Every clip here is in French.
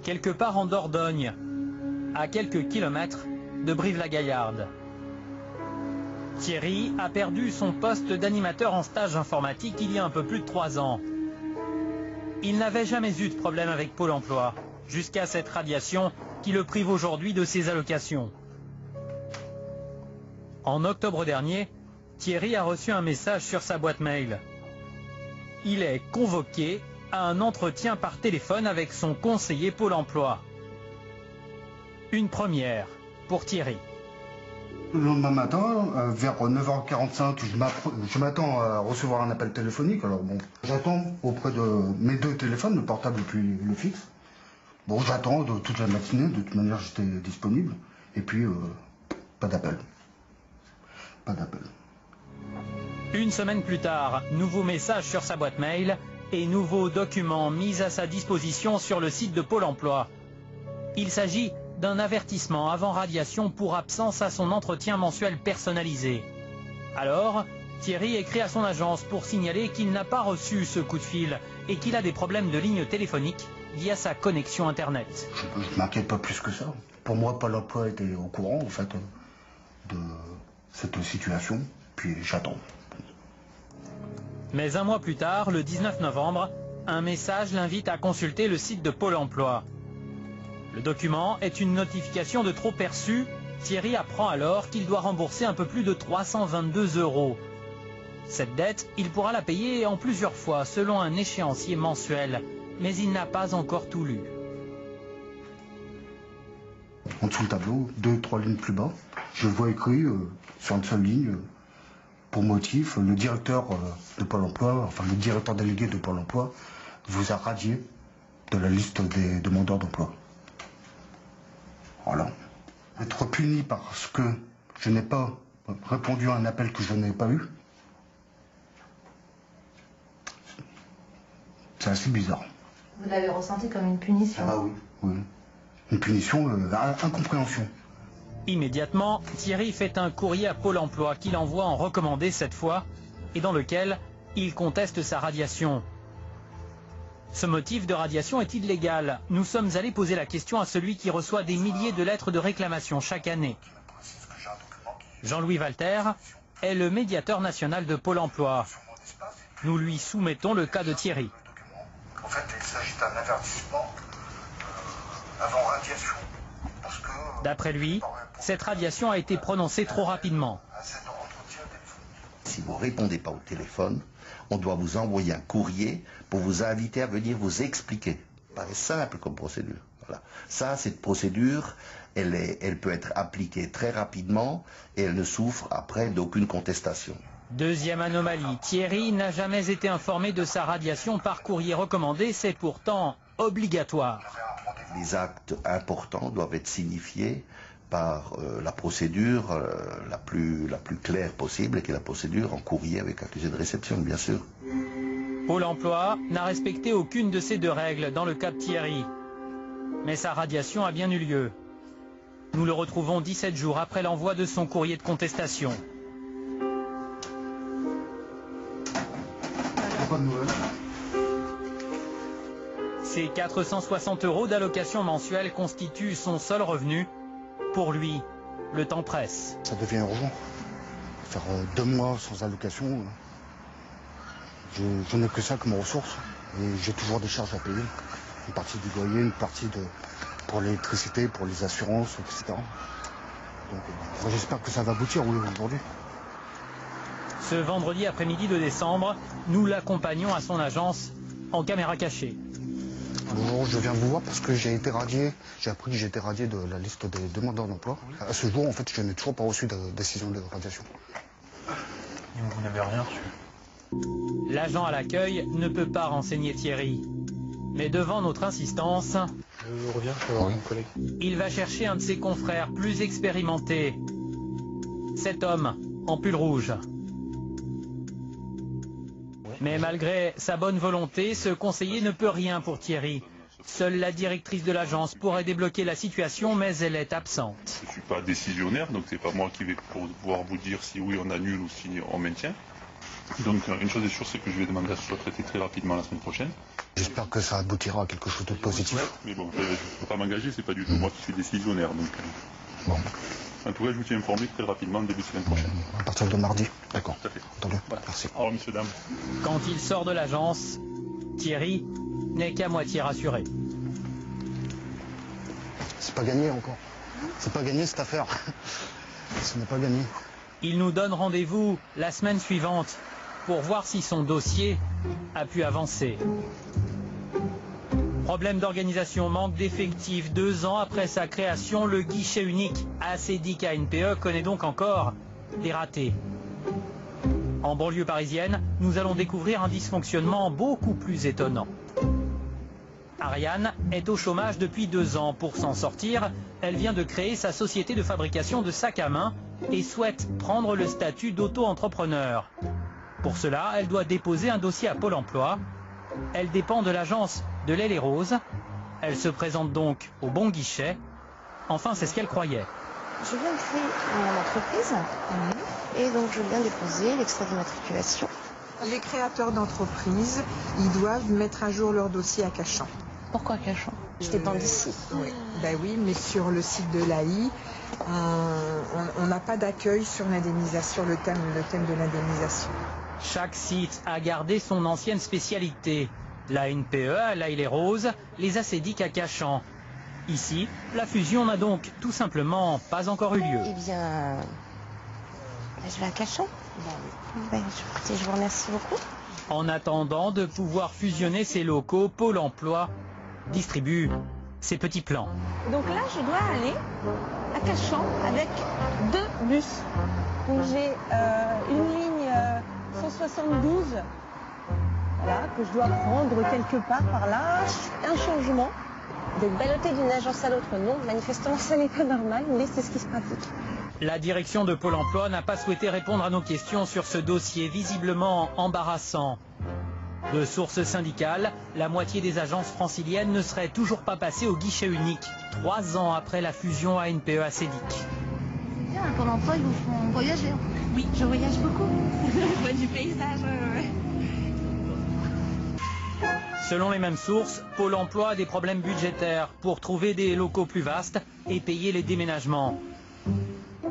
quelque part en Dordogne, à quelques kilomètres de Brive-la-Gaillarde. Thierry a perdu son poste d'animateur en stage informatique il y a un peu plus de 3 ans. Il n'avait jamais eu de problème avec Pôle emploi, jusqu'à cette radiation qui le prive aujourd'hui de ses allocations. En octobre dernier, Thierry a reçu un message sur sa boîte mail. Il est convoqué à un entretien par téléphone avec son conseiller Pôle emploi. Une première pour Thierry. Le lendemain matin, vers 9h45, je m'attends à recevoir un appel téléphonique. Alors bon, j'attends auprès de mes 2 téléphones, le portable et puis le fixe. Bon, j'attends toute la matinée, de toute manière j'étais disponible. Et puis, pas d'appel. Pas d'appel. Une semaine plus tard, nouveau message sur sa boîte mail et nouveaux documents mis à sa disposition sur le site de Pôle emploi. Il s'agit d'un avertissement avant radiation pour absence à son entretien mensuel personnalisé. Alors, Thierry écrit à son agence pour signaler qu'il n'a pas reçu ce coup de fil et qu'il a des problèmes de ligne téléphonique via sa connexion Internet. Je ne m'inquiète pas plus que ça. Pour moi, Pôle emploi était au courant en fait de cette situation, puis j'attends. Mais un mois plus tard, le 19 novembre, un message l'invite à consulter le site de Pôle emploi. Le document est une notification de trop perçu. Thierry apprend alors qu'il doit rembourser un peu plus de 322 €. Cette dette, il pourra la payer en plusieurs fois selon un échéancier mensuel. Mais il n'a pas encore tout lu. En dessous le tableau, 2-3 lignes plus bas, je vois écrit sur une seule ligne, pour motif, le directeur de Pôle emploi, enfin le directeur délégué de Pôle emploi, vous a radié de la liste des demandeurs d'emploi. Voilà. Être puni parce que je n'ai pas répondu à un appel que je n'ai pas eu, c'est assez bizarre. Vous l'avez ressenti comme une punition? Ah oui, oui. Une punition, incompréhension. Immédiatement, Thierry fait un courrier à Pôle emploi qu'il envoie en recommandé cette fois et dans lequel il conteste sa radiation. Ce motif de radiation est illégal. Nous sommes allés poser la question à celui qui reçoit des milliers de lettres de réclamation chaque année. Jean-Louis Walter est le médiateur national de Pôle emploi. Nous lui soumettons le cas de Thierry. En fait, il s'agit d'un avertissement avant radiation. D'après lui, cette radiation a été prononcée trop rapidement. Si vous ne répondez pas au téléphone, on doit vous envoyer un courrier pour vous inviter à venir vous expliquer. Ça paraît simple comme procédure. Voilà. Ça, cette procédure, elle peut être appliquée très rapidement et elle ne souffre après d'aucune contestation. Deuxième anomalie, Thierry n'a jamais été informé de sa radiation par courrier recommandé, c'est pourtant obligatoire. Les actes importants doivent être signifiés par la procédure la plus claire possible, et qui est la procédure en courrier avec accusé de réception, bien sûr. Pôle emploi n'a respecté aucune de ces 2 règles dans le cas de Thierry. Mais sa radiation a bien eu lieu. Nous le retrouvons 17 jours après l'envoi de son courrier de contestation. Pas de nouvelles. Ces 460 € d'allocation mensuelle constituent son seul revenu. Pour lui, le temps presse. Ça devient urgent. Faire 2 mois sans allocation, je n'ai que ça comme ressource. Et j'ai toujours des charges à payer. Une partie du loyer, une partie pour l'électricité, pour les assurances, etc. Donc j'espère que ça va aboutir aujourd'hui. Ce vendredi après-midi de décembre, nous l'accompagnons à son agence en caméra cachée. Bonjour, je viens vous voir parce que j'ai été radié. J'ai appris que j'ai été radié de la liste des demandeurs d'emploi. À ce jour, en fait, je n'ai toujours pas reçu de décision de radiation. Vous n'avez rien reçu. L'agent à l'accueil ne peut pas renseigner Thierry. Mais devant notre insistance, Je reviens, je vais voir mon collègue. il va chercher un de ses confrères plus expérimentés. Cet homme, en pull rouge. Mais malgré sa bonne volonté, ce conseiller ne peut rien pour Thierry. Seule la directrice de l'agence pourrait débloquer la situation, mais elle est absente. Je ne suis pas décisionnaire, donc c'est pas moi qui vais pouvoir vous dire si oui on annule ou si on maintient. Donc une chose est sûre, c'est que je vais demander à ce que ce soit traité très rapidement la semaine prochaine. J'espère que ça aboutira à quelque chose de positif. Mais bon, je ne peux pas m'engager, c'est pas du tout moi qui suis décisionnaire. Donc, Bon, en tout cas, je vous tiens informé très rapidement, début de semaine prochaine. à partir de mardi. D'accord. Tout à fait. Entendu. Voilà. Merci. Au revoir, messieurs, dames. Quand il sort de l'agence, Thierry n'est qu'à moitié rassuré. C'est pas gagné encore. C'est pas gagné cette affaire. Ce n'est pas gagné. Il nous donne rendez-vous la semaine suivante pour voir si son dossier a pu avancer. Problème d'organisation, manque d'effectifs. 2 ans après sa création, le guichet unique ACDIC ANPE connaît donc encore des ratés. En banlieue parisienne, nous allons découvrir un dysfonctionnement beaucoup plus étonnant. Ariane est au chômage depuis 2 ans. Pour s'en sortir, elle vient de créer sa société de fabrication de sacs à main et souhaite prendre le statut d'auto-entrepreneur. Pour cela, elle doit déposer un dossier à Pôle emploi. Elle dépend de l'agence de L'Aile et Rose. Elle se présente donc au bon guichet. Enfin, c'est ce qu'elle croyait. Je viens de créer mon entreprise et donc je viens déposer l'extrait d'immatriculation. Les créateurs d'entreprises, ils doivent mettre à jour leur dossier à Cachan. Pourquoi Cachan? Je dépends d'ici. Oui. Ben oui, mais sur le site de l'AI, on n'a pas d'accueil sur l'indemnisation, le thème de l'indemnisation. Chaque site a gardé son ancienne spécialité. La NPE à L'Aile et Rose, les ACDIC à Cachan. Ici, la fusion n'a donc tout simplement pas encore eu lieu. Eh bien, je vais à Cachan. Écoutez, je vous remercie beaucoup. En attendant de pouvoir fusionner ses locaux, Pôle emploi distribue ses petits plans. Donc là, je dois aller à Cachan avec 2 bus. Donc j'ai une ligne 172 voilà, que je dois prendre quelque part par là. Un changement. De balloter d'une agence à l'autre, non. Manifestement, ça n'est pas normal, mais c'est ce qui se pratique. La direction de Pôle emploi n'a pas souhaité répondre à nos questions sur ce dossier visiblement embarrassant. De sources syndicales, la moitié des agences franciliennes ne seraient toujours pas passées au guichet unique, 3 ans après la fusion ANPE-ACDIC. Bien, à Pôle emploi, ils vous font voyager. Oui, je voyage beaucoup. Je vois du paysage. Selon les mêmes sources, Pôle emploi a des problèmes budgétaires pour trouver des locaux plus vastes et payer les déménagements.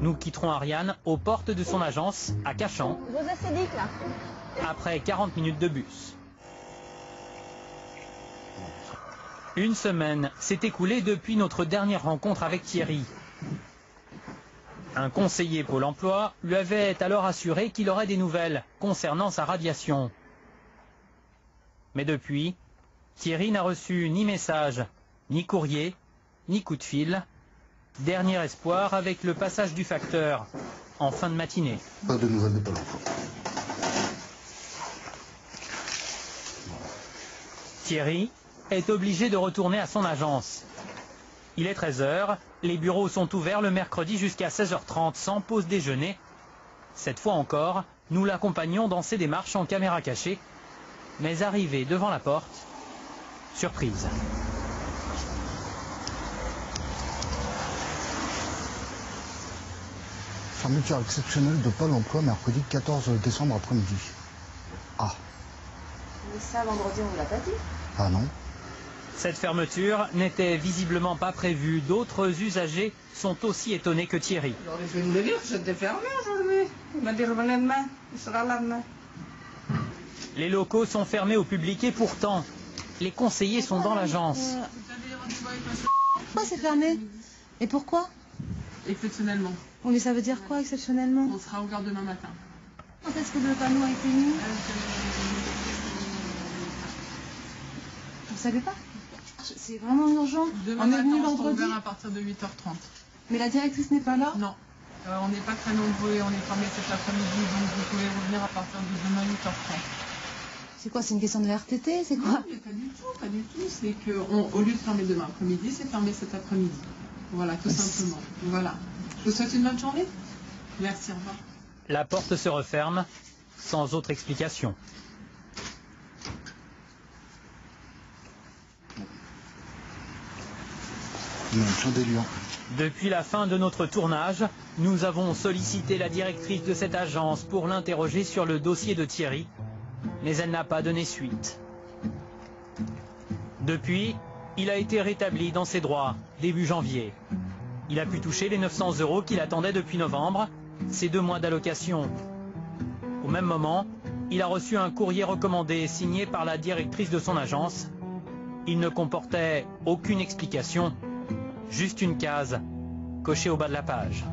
Nous quitterons Ariane aux portes de son agence à Cachan, Vos ACDIC là. après 40 minutes de bus. Une semaine s'est écoulée depuis notre dernière rencontre avec Thierry. Un conseiller Pôle emploi lui avait alors assuré qu'il aurait des nouvelles concernant sa radiation. Mais depuis, Thierry n'a reçu ni message, ni courrier, ni coup de fil. Dernier espoir avec le passage du facteur en fin de matinée. Pas de nouvelles de Pôle emploi. Thierry est obligé de retourner à son agence. Il est 13h, les bureaux sont ouverts le mercredi jusqu'à 16h30 sans pause déjeuner. Cette fois encore, nous l'accompagnons dans ses démarches en caméra cachée. Mais arrivé devant la porte, surprise. Fermeture exceptionnelle de Pôle emploi mercredi 14 décembre après-midi. Ah. Mais ça, vendredi, on vous l'a pas dit. Ah non. Cette fermeture n'était visiblement pas prévue. D'autres usagers sont aussi étonnés que Thierry. Je vais nous le dire, c'était fermé aujourd'hui. Il m'a dit revenez demain, il sera là demain. Les locaux sont fermés au public et pourtant, les conseillers sont dans l'agence. Pourquoi c'est fermé? Et pourquoi? Exceptionnellement. Oui, mais ça veut dire quoi exceptionnellement? On sera ouvert demain matin. Quand est-ce que le panneau a été mis? Vous savez pas? C'est vraiment urgent. Demain on est matin, venu on sera vendredi. ouvert à partir de 8h30. Mais la directrice n'est pas là? Non. On n'est pas très nombreux et on est fermé cet après-midi, donc vous pouvez revenir à partir de demain 8h30. C'est quoi? C'est une question de RTT? C'est quoi? Non, mais pas du tout, pas du tout. C'est qu'au lieu de fermer demain après-midi, c'est fermé cet après-midi. Voilà, tout simplement. Voilà. Je vous souhaite une bonne journée. Merci, au revoir. La porte se referme sans autre explication. Dimension des lions. Depuis la fin de notre tournage, nous avons sollicité la directrice de cette agence pour l'interroger sur le dossier de Thierry, mais elle n'a pas donné suite. Depuis, il a été rétabli dans ses droits début janvier. Il a pu toucher les 900 € qu'il attendait depuis novembre, ses 2 mois d'allocation. Au même moment, il a reçu un courrier recommandé signé par la directrice de son agence. Il ne comportait aucune explication, juste une case cochée au bas de la page.